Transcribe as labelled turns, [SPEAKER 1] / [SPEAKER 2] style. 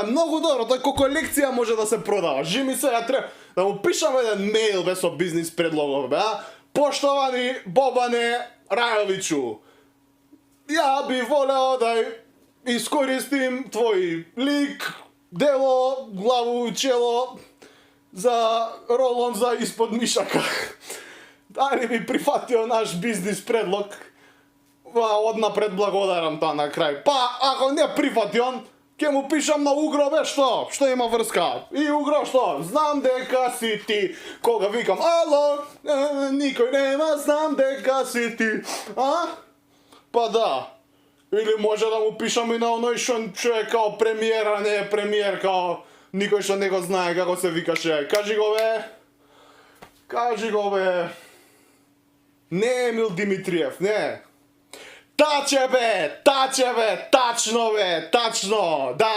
[SPEAKER 1] Многу добро, тој како колекција може да се продава. Жими се, ја треба да му пишам еден мејл бе со бизнис предлогов, бе, а? Поштовани Бобане Рајовичу, ја би волео да искористим твој лик, дело, главу и чело за ролон за испод мишака. Дали би прифатио наш бизнис предлог? Однапред благодарам тоа на крај. Па, ако не прифати он, ќе му пишам на Угро, бе, што? Што има врска? И Угро, што? Знам дека си ти. Кога викам, ало, никој нема, знам дека си ти. А? Па да. Или може да му пишам и на оној што е као премиера, не е премиер, као никој што не го знае како се викаше. Кажи го, бе. Кажи го, бе. Не Емил Димитриев, не. Таче, бе, тачно, бе, тачно, да.